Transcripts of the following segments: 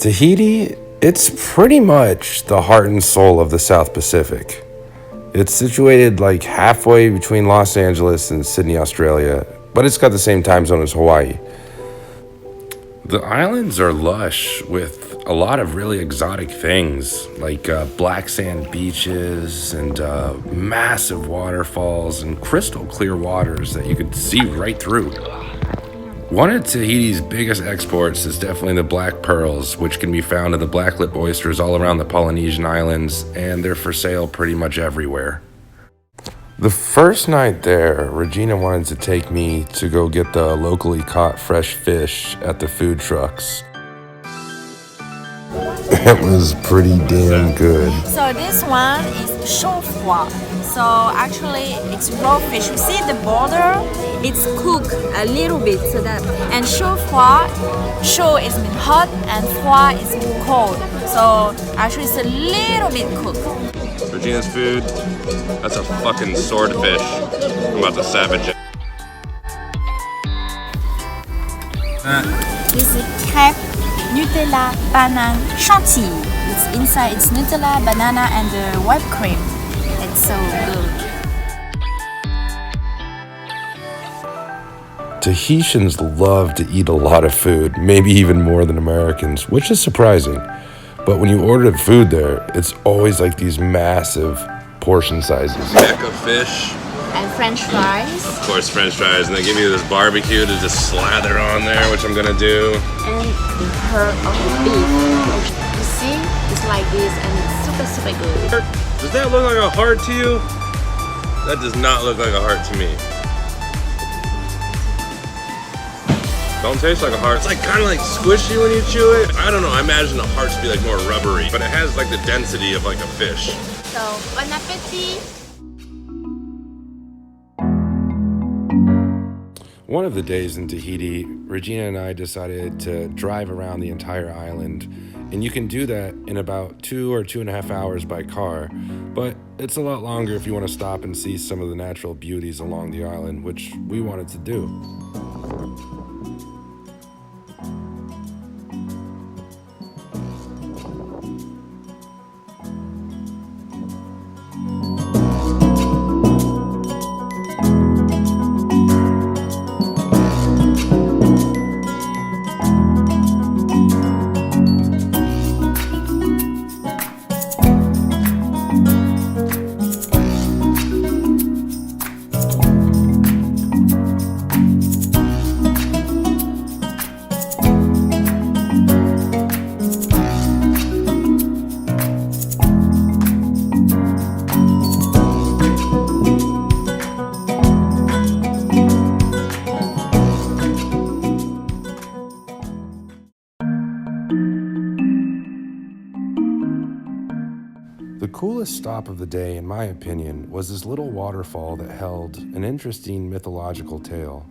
Tahiti, it's pretty much the heart and soul of the South Pacific. It's situated like halfway between Los Angeles and Sydney, Australia, but it's got the same time zone as Hawaii. The islands are lush with a lot of really exotic things like black sand beaches and massive waterfalls and crystal clear waters that you could see right through. One of Tahiti's biggest exports is definitely the black pearls, which can be found in the black-lip oysters all around the Polynesian islands, and they're for sale pretty much everywhere. The first night there, Regina wanted to take me to go get the locally caught fresh fish at the food trucks. It was pretty damn good. So this one is chaud-froid. So actually it's raw fish. You see the border? It's cooked a little bit so that, and chaud-froid, chaud is mean hot and froid is mean cold. So actually it's a little bit cooked. Regina's food, that's a fucking swordfish. I'm about to savage it. This is crêpe, Nutella, banana, chantilly. It's inside, it's Nutella, banana and whipped cream. It's so good. Tahitians love to eat a lot of food, maybe even more than Americans, which is surprising. But when you order the food there, it's always like these massive portion sizes. Neck of fish. And French fries. Of course, French fries. And they give you this barbecue to just slather on there, which I'm gonna do. And the heart of the beef. You see? It's like this and it's super, super good. Does that look like a heart to you? That does not look like a heart to me. Don't taste like a heart. It's like kind of like squishy when you chew it. I don't know, I imagine the heart to be like more rubbery, but it has like the density of like a fish. So, bon appetit! One of the days in Tahiti, Regina and I decided to drive around the entire island, and you can do that in about 2 or 2.5 hours by car, but it's a lot longer if you want to stop and see some of the natural beauties along the island, which we wanted to do. The coolest stop of the day, in my opinion, was this little waterfall that held an interesting mythological tale.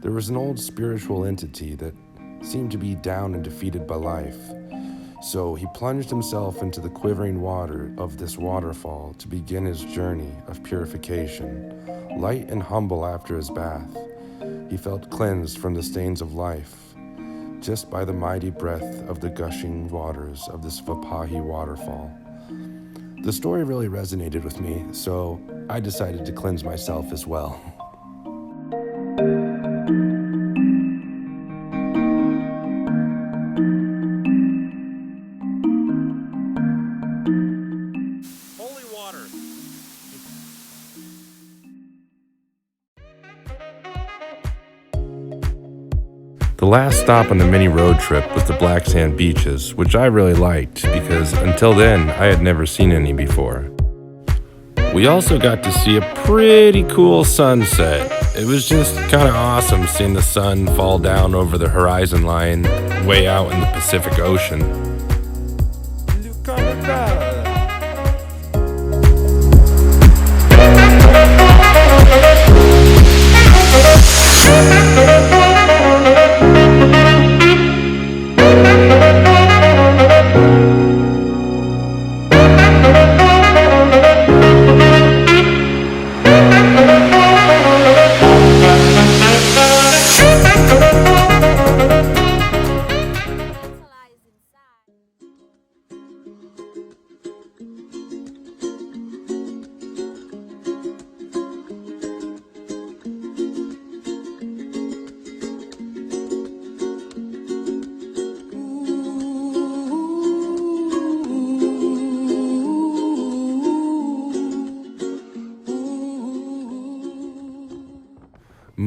There was an old spiritual entity that seemed to be down and defeated by life. So he plunged himself into the quivering water of this waterfall to begin his journey of purification. Light and humble after his bath, he felt cleansed from the stains of life just by the mighty breath of the gushing waters of this Vapahi waterfall. The story really resonated with me, so I decided to cleanse myself as well. Holy water. The last stop on the mini road trip was the black sand beaches, which I really liked because until then I had never seen any before. We also got to see a pretty cool sunset. It was just kind of awesome seeing the sun fall down over the horizon line way out in the Pacific Ocean.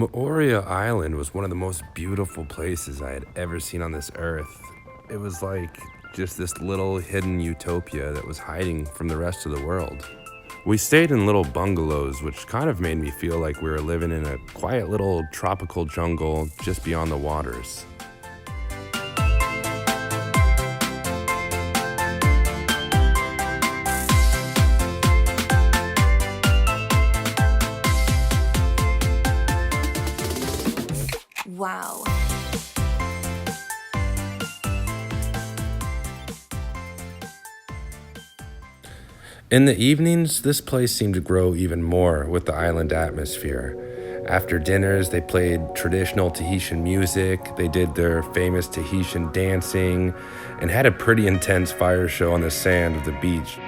Moorea Island was one of the most beautiful places I had ever seen on this earth. It was like just this little hidden utopia that was hiding from the rest of the world. We stayed in little bungalows, which kind of made me feel like we were living in a quiet little tropical jungle just beyond the waters. Wow. In the evenings, this place seemed to grow even more with the island atmosphere. After dinners, they played traditional Tahitian music, they did their famous Tahitian dancing, and had a pretty intense fire show on the sand of the beach.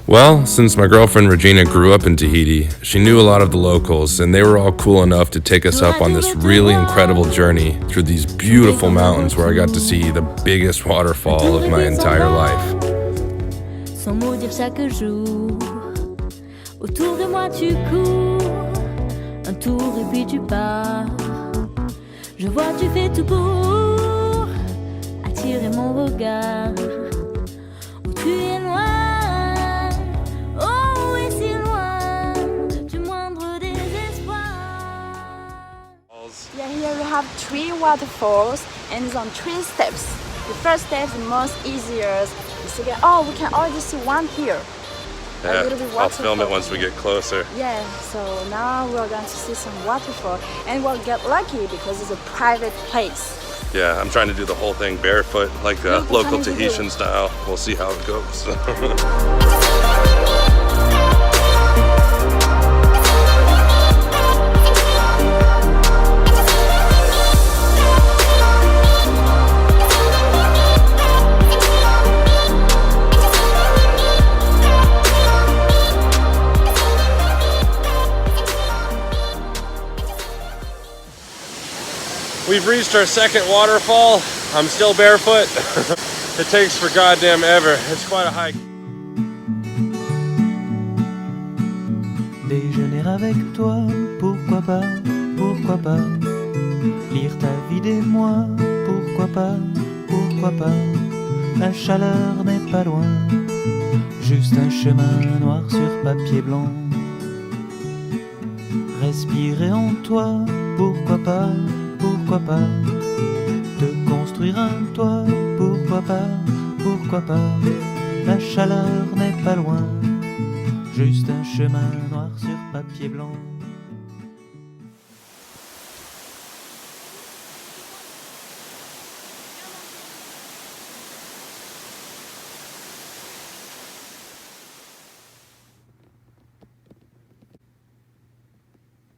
Well, since my girlfriend Regina grew up in Tahiti, she knew a lot of the locals, and they were all cool enough to take us up on this really incredible journey through these beautiful mountains where I got to see the biggest waterfall of my entire life. Sans maudire chaque jour, autour de moi tu cours, un tour et puis tu pars. Je vois tu fais tout pour attirer mon regard. Où tu es loin. Yeah, here we have 3 waterfalls and it's on 3 steps. The first step is the most easiest. The second, oh, we can already see one here. Yeah, A little bit I'll film it waterfall. once we get closer. Yeah, so now we're going to see some waterfall and we'll get lucky because it's a private place. Yeah, I'm trying to do the whole thing barefoot, like Yeah, local trying to do Tahitian it. style. We'll see how it goes. We've reached our second waterfall. I'm still barefoot. It takes for goddamn ever. It's quite a hike. Déjeuner avec toi, pourquoi pas. Lire ta vie des mois, pourquoi pas. La chaleur n'est pas loin, juste un chemin noir sur papier blanc. Respirer en toi, pourquoi pas. Te construire un toit, pourquoi pas. La chaleur n'est pas loin, juste un chemin noir sur papier blanc.